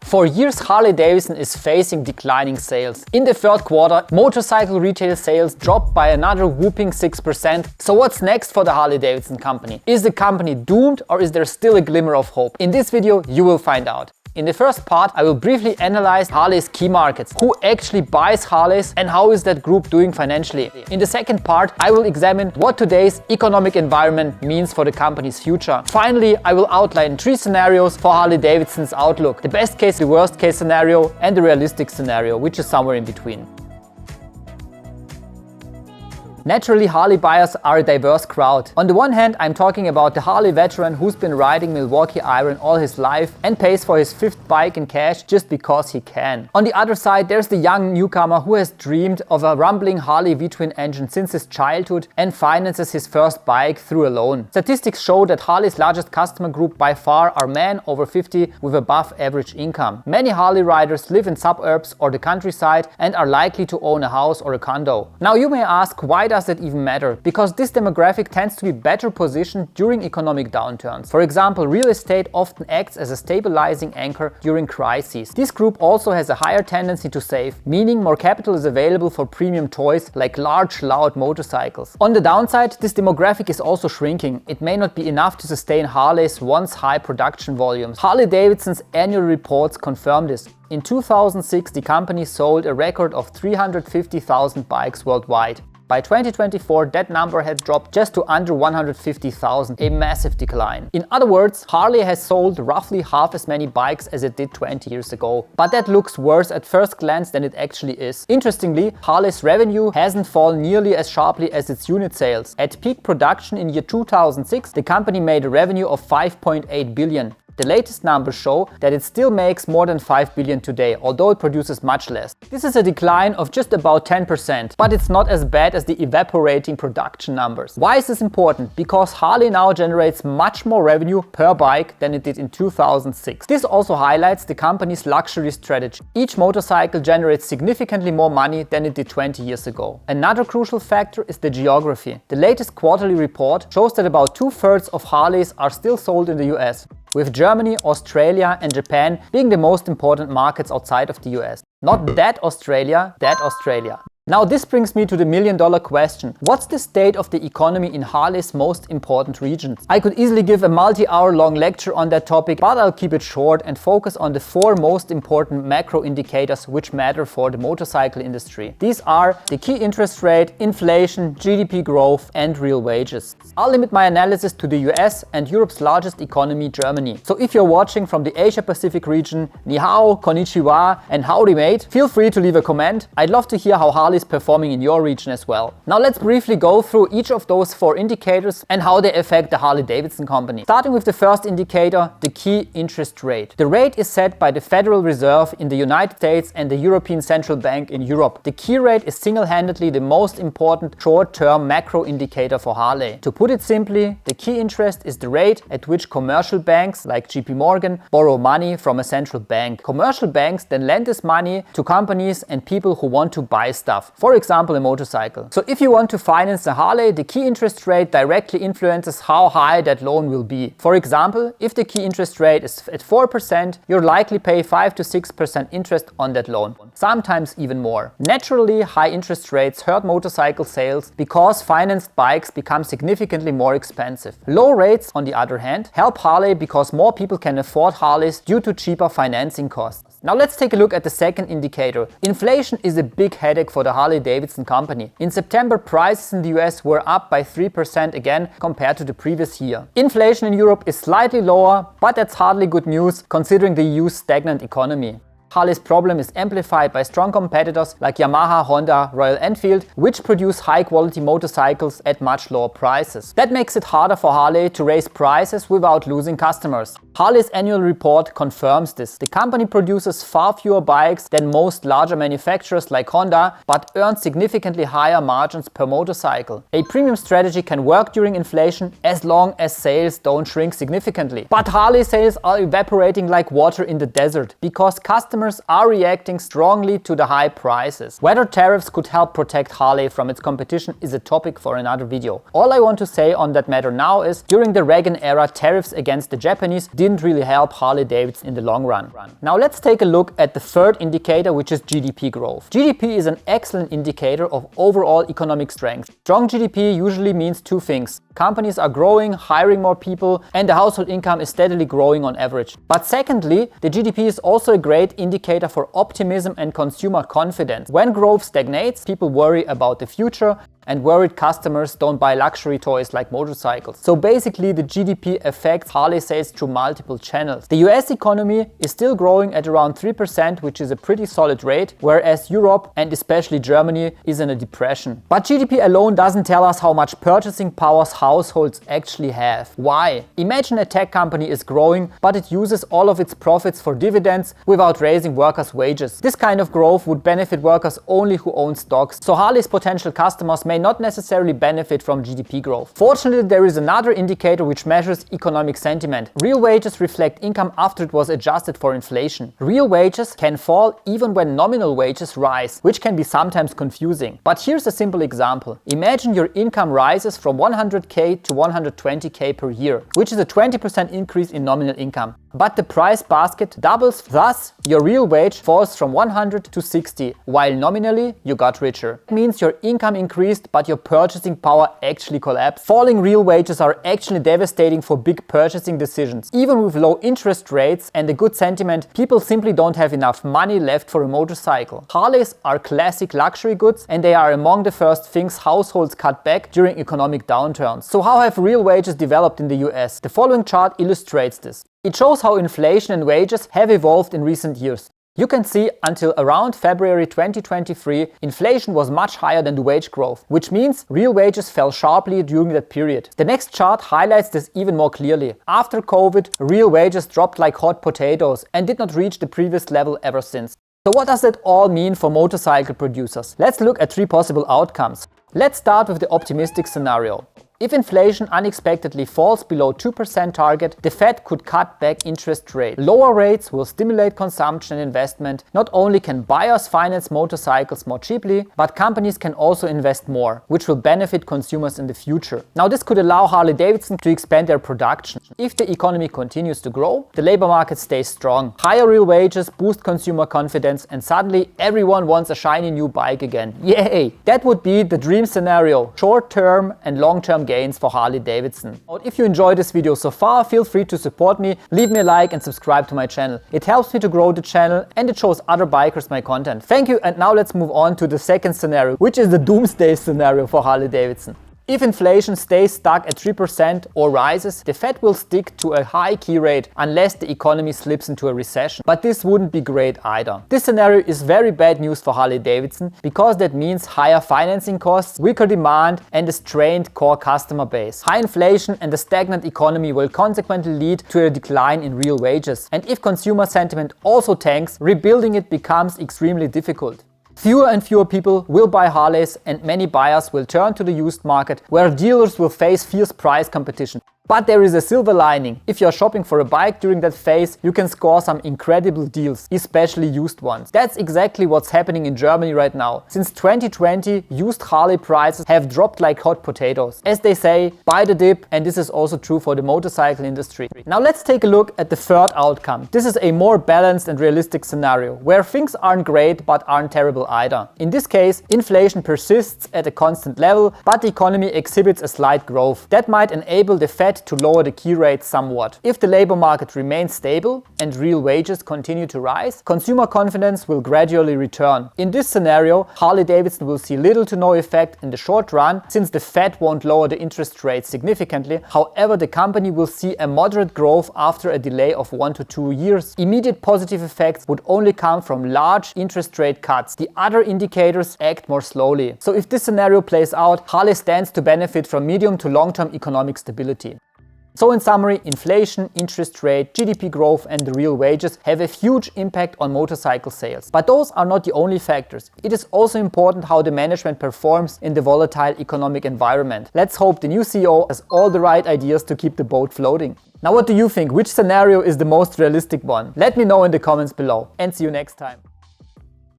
For years, Harley-Davidson is facing declining sales. In the third quarter, motorcycle retail sales dropped by another whopping 6%. So what's next for the Harley-Davidson company? Is the company doomed, or is there still a glimmer of hope? In this video, you will find out. In the first part, I will briefly analyze Harley's key markets, who actually buys Harleys and how is that group doing financially. In the second part, I will examine what today's economic environment means for the company's future. Finally, I will outline 3 scenarios for Harley-Davidson's outlook: the best case, the worst case scenario, and the realistic scenario, which is somewhere in between. Naturally, Harley buyers are a diverse crowd. On the one hand, I'm talking about the Harley veteran who's been riding Milwaukee Iron all his life and pays for his 5th bike in cash just because he can. On the other side, there's the young newcomer who has dreamed of a rumbling Harley V-twin engine since his childhood and finances his first bike through a loan. Statistics show that Harley's largest customer group by far are men over 50 with above average income. Many Harley riders live in suburbs or the countryside and are likely to own a house or a condo. Now you may ask, why does that even matter? Because this demographic tends to be better positioned during economic downturns. For example, real estate often acts as a stabilizing anchor during crises. This group also has a higher tendency to save, meaning more capital is available for premium toys like large, loud motorcycles. On the downside, this demographic is also shrinking. It may not be enough to sustain Harley's once high production volumes. Harley-Davidson's annual reports confirm this. In 2006, the company sold a record of 350,000 bikes worldwide. By 2024, that number had dropped just to under 150,000, a massive decline. In other words, Harley has sold roughly half as many bikes as it did 20 years ago. But that looks worse at first glance than it actually is. Interestingly, Harley's revenue hasn't fallen nearly as sharply as its unit sales. At peak production in year 2006, the company made a revenue of 5.8 billion. The latest numbers show that it still makes more than 5 billion today, although it produces much less. This is a decline of just about 10%, but it's not as bad as the evaporating production numbers. Why is this important? Because Harley now generates much more revenue per bike than it did in 2006. This also highlights the company's luxury strategy. Each motorcycle generates significantly more money than it did 20 years ago. Another crucial factor is the geography. The latest quarterly report shows that about 2/3 of Harleys are still sold in the US, with Germany, Australia and Japan being the most important markets outside of the US. Not that Australia, that Australia. Now this brings me to the million-dollar question. What's the state of the economy in Harley's most important regions? I could easily give a multi-hour long lecture on that topic, but I'll keep it short and focus on the 4 most important macro indicators which matter for the motorcycle industry. These are the key interest rate, inflation, GDP growth and real wages. I'll limit my analysis to the US and Europe's largest economy, Germany. So if you're watching from the Asia-Pacific region, ni hao, konnichiwa and howdy mate, feel free to leave a comment. I'd love to hear how Harley is performing in your region as well. Now let's briefly go through each of those 4 indicators and how they affect the Harley-Davidson company. Starting with the first indicator, the key interest rate. The rate is set by the Federal Reserve in the United States and the European Central Bank in Europe. The key rate is single-handedly the most important short-term macro indicator for Harley. To put it simply, the key interest is the rate at which commercial banks like JP Morgan borrow money from a central bank. Commercial banks then lend this money to companies and people who want to buy stuff. For example, a motorcycle. So if you want to finance a Harley, the key interest rate directly influences how high that loan will be. For example, if the key interest rate is at 4%, you'll likely pay 5 to 6% interest on that loan, sometimes even more. Naturally, high interest rates hurt motorcycle sales because financed bikes become significantly more expensive. Low rates, on the other hand, help Harley because more people can afford Harleys due to cheaper financing costs. Now let's take a look at the second indicator. Inflation is a big headache for the Harley-Davidson company. In September, prices in the US were up by 3% again compared to the previous year. Inflation in Europe is slightly lower, but that's hardly good news considering the EU's stagnant economy. Harley's problem is amplified by strong competitors like Yamaha, Honda, Royal Enfield, which produce high-quality motorcycles at much lower prices. That makes it harder for Harley to raise prices without losing customers. Harley's annual report confirms this. The company produces far fewer bikes than most larger manufacturers like Honda, but earns significantly higher margins per motorcycle. A premium strategy can work during inflation as long as sales don't shrink significantly. But Harley sales are evaporating like water in the desert because customers consumers are reacting strongly to the high prices. Whether tariffs could help protect Harley from its competition is a topic for another video. All I want to say on that matter now is, during the Reagan era, tariffs against the Japanese didn't really help Harley-Davidson in the long run. Now let's take a look at the third indicator, which is GDP growth. GDP is an excellent indicator of overall economic strength. Strong GDP usually means two things. Companies are growing, hiring more people, and the household income is steadily growing on average. But secondly, the GDP is also a great indicator for optimism and consumer confidence. When growth stagnates, people worry about the future, and worried customers don't buy luxury toys like motorcycles. So basically, the GDP affects Harley sales through multiple channels. The US economy is still growing at around 3%, which is a pretty solid rate, whereas Europe and especially Germany is in a depression. But GDP alone doesn't tell us how much purchasing powers households actually have. Why? Imagine a tech company is growing, but it uses all of its profits for dividends without raising workers' wages. This kind of growth would benefit workers only who own stocks. So Harley's potential customers may not necessarily benefit from GDP growth. Fortunately, there is another indicator which measures economic sentiment. Real wages reflect income after it was adjusted for inflation. Real wages can fall even when nominal wages rise, which can be sometimes confusing. But here's a simple example. Imagine your income rises from 100k to 120k per year, which is a 20% increase in nominal income. But the price basket doubles, thus your real wage falls from 100 to 60, while nominally you got richer. It means your income increased, but your purchasing power actually collapsed. Falling real wages are actually devastating for big purchasing decisions. Even with low interest rates and a good sentiment, people simply don't have enough money left for a motorcycle. Harleys are classic luxury goods, and they are among the first things households cut back during economic downturns. So how have real wages developed in the US? The following chart illustrates this. It shows how inflation and wages have evolved in recent years. You can see until around February 2023, inflation was much higher than the wage growth, which means real wages fell sharply during that period. The next chart highlights this even more clearly. After COVID, real wages dropped like hot potatoes and did not reach the previous level ever since. So what does that all mean for motorcycle producers? Let's look at three possible outcomes. Let's start with the optimistic scenario. If inflation unexpectedly falls below 2% target, the Fed could cut back interest rates. Lower rates will stimulate consumption and investment. Not only can buyers finance motorcycles more cheaply, but companies can also invest more, which will benefit consumers in the future. Now, this could allow Harley-Davidson to expand their production. If the economy continues to grow, the labor market stays strong. Higher real wages boost consumer confidence, and suddenly everyone wants a shiny new bike again. Yay! That would be the dream scenario. Short-term and long-term gains for Harley-Davidson. If you enjoyed this video so far, feel free to support me, leave me a like and subscribe to my channel. It helps me to grow the channel and it shows other bikers my content. Thank you, and now let's move on to the second scenario, which is the doomsday scenario for Harley-Davidson. If inflation stays stuck at 3% or rises, the Fed will stick to a high key rate unless the economy slips into a recession. But this wouldn't be great either. This scenario is very bad news for Harley-Davidson because that means higher financing costs, weaker demand, and a strained core customer base. High inflation and a stagnant economy will consequently lead to a decline in real wages. And if consumer sentiment also tanks, rebuilding it becomes extremely difficult. Fewer and fewer people will buy Harleys, and many buyers will turn to the used market, where dealers will face fierce price competition. But there is a silver lining. If you're shopping for a bike during that phase, you can score some incredible deals, especially used ones. That's exactly what's happening in Germany right now. Since 2020, used Harley prices have dropped like hot potatoes. As they say, buy the dip, and this is also true for the motorcycle industry. Now let's take a look at the third outcome. This is a more balanced and realistic scenario, where things aren't great but aren't terrible either. In this case, inflation persists at a constant level, but the economy exhibits a slight growth. That might enable the Fed to lower the key rate somewhat. If the labor market remains stable and real wages continue to rise, consumer confidence will gradually return. In this scenario, Harley-Davidson will see little to no effect in the short run, since the Fed won't lower the interest rate significantly. However, the company will see a moderate growth after a delay of 1 to 2 years. Immediate positive effects would only come from large interest rate cuts. The other indicators act more slowly. So if this scenario plays out, Harley stands to benefit from medium to long-term economic stability. So in summary, inflation, interest rate, GDP growth and the real wages have a huge impact on motorcycle sales. But those are not the only factors. It is also important how the management performs in the volatile economic environment. Let's hope the new CEO has all the right ideas to keep the boat floating. Now what do you think? Which scenario is the most realistic one? Let me know in the comments below and see you next time.